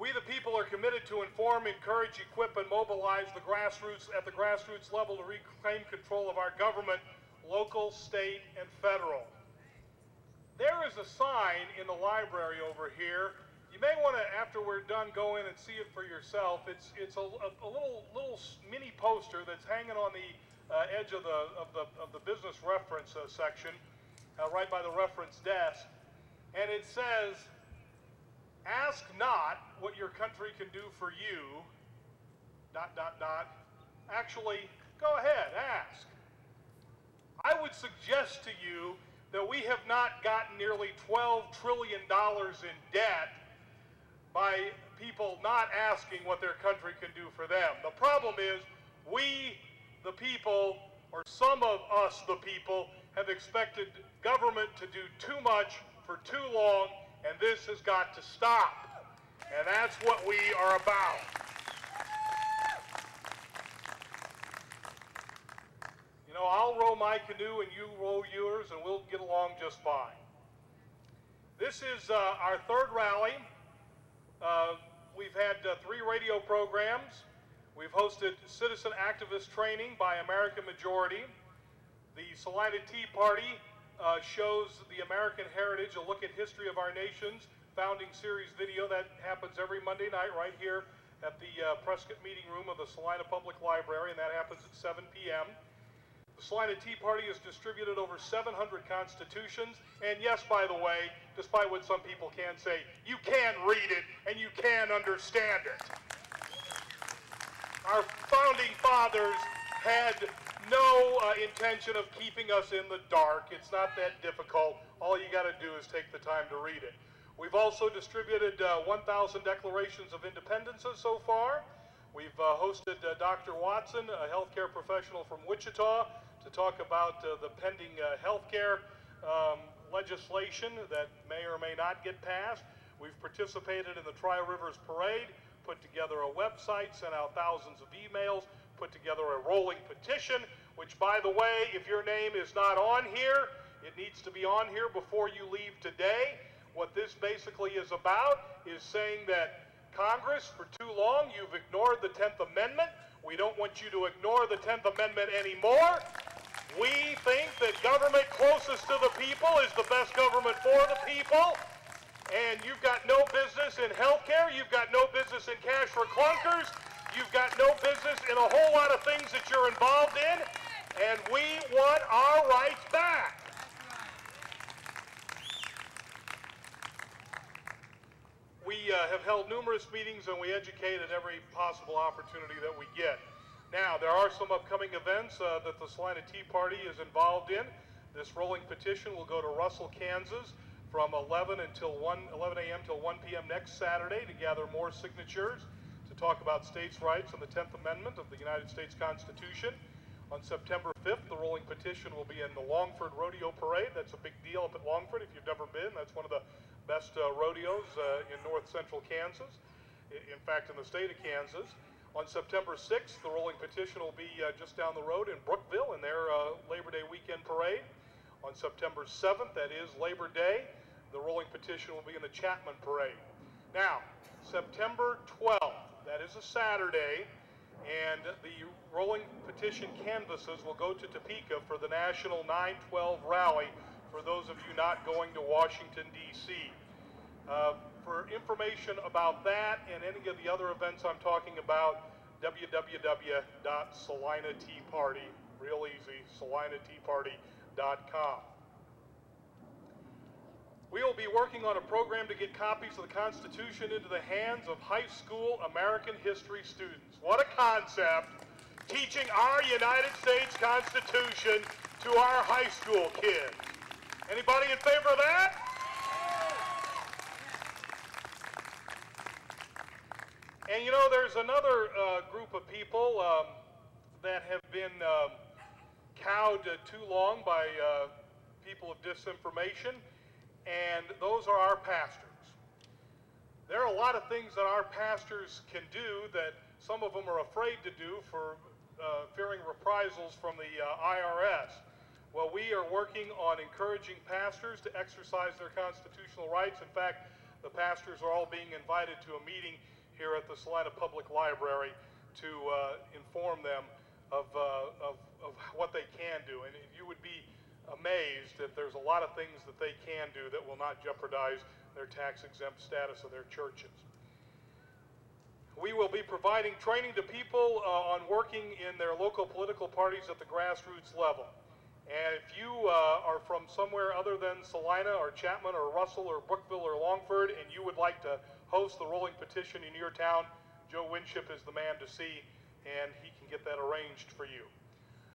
We the people are committed to inform, encourage, equip, and mobilize the grassroots at the grassroots level to reclaim control of our government, local, state, and federal. There is a sign in the library over here. You may want to, after we're done, go in and see it for yourself. It's a little mini poster that's hanging on the edge of the business reference section, right by the reference desk, and it says, "Ask not what your country can do for you, ... Actually, go ahead, ask." I would suggest to you that we have not gotten nearly $12 trillion in debt by people not asking what their country can do for them. The problem is we, the people, or some of us, the people, have expected government to do too much for too long, and this has got to stop. And that's what we are about. You know, I'll row my canoe and you row yours, and we'll get along just fine. This is our third rally. We've had 3 radio programs. We've hosted citizen activist training by American majority. The Salina Tea Party shows the American heritage, a look at history of our nation's founding series video. That happens every Monday night right here at the Prescott Meeting Room of the Salina Public Library, and that happens at 7 p.m. The Salina Tea Party has distributed over 700 constitutions, and yes, by the way, despite what some people can say, you can read it and you can understand it. Our founding fathers had no intention of keeping us in the dark. It's not that difficult. All you got to do is take the time to read it. We've also distributed 1,000 declarations of independences so far. We've hosted Dr. Watson, a healthcare professional from Wichita, to talk about the pending healthcare legislation that may or may not get passed. We've participated in the Tri-Rivers Parade, put together a website, sent out thousands of emails, put together a rolling petition, which, by the way, if your name is not on here, it needs to be on here before you leave today. What this basically is about is saying that Congress, for too long, you've ignored the 10th Amendment. We don't want you to ignore the 10th Amendment anymore. We think that government closest to the people is the best government for the people. And you've got no business in healthcare. You've got no business in cash for clunkers. You've got no business in a whole lot of things that you're involved in. And we want our rights back. We have held numerous meetings, and we educate at every possible opportunity that we get. Now, there are some upcoming events that the Salina Tea Party is involved in. This rolling petition will go to Russell, Kansas from 11 a.m. till 1 p.m. next Saturday to gather more signatures to talk about states' rights and the 10th Amendment of the United States Constitution. On September 5th, the rolling petition will be in the Longford Rodeo Parade. That's a big deal up at Longford if you've never been. That's one of the best rodeos in north central Kansas, in fact in the state of Kansas. On September 6th, the rolling petition will be just down the road in Brookville in their Labor Day weekend parade. On September 7th, that is Labor Day, the rolling petition will be in the Chapman Parade. Now, September 12th, that is a Saturday, and the rolling petition canvases will go to Topeka for the National 9/12 rally for those of you not going to Washington, D.C. For information about that and any of the other events I'm talking about, www.salinateaparty, real easy, salinateaparty.com. We will be working on a program to get copies of the Constitution into the hands of high school American history students. What a concept, teaching our United States Constitution to our high school kids. Anybody in favor of that? And you know, there's another group of people that have been cowed too long by people of disinformation, and those are our pastors. There are a lot of things that our pastors can do that some of them are afraid to do for fearing reprisals from the IRS. Well, we are working on encouraging pastors to exercise their constitutional rights. In fact, the pastors are all being invited to a meeting here at the Salina Public Library to inform them of what they can do. And you would be amazed that there's a lot of things that they can do that will not jeopardize their tax-exempt status of their churches. We will be providing training to people on working in their local political parties at the grassroots level. And if you are from somewhere other than Salina or Chapman or Russell or Brookville or Longford and you would like to host the rolling petition in your town, Joe Winship is the man to see, and he can get that arranged for you.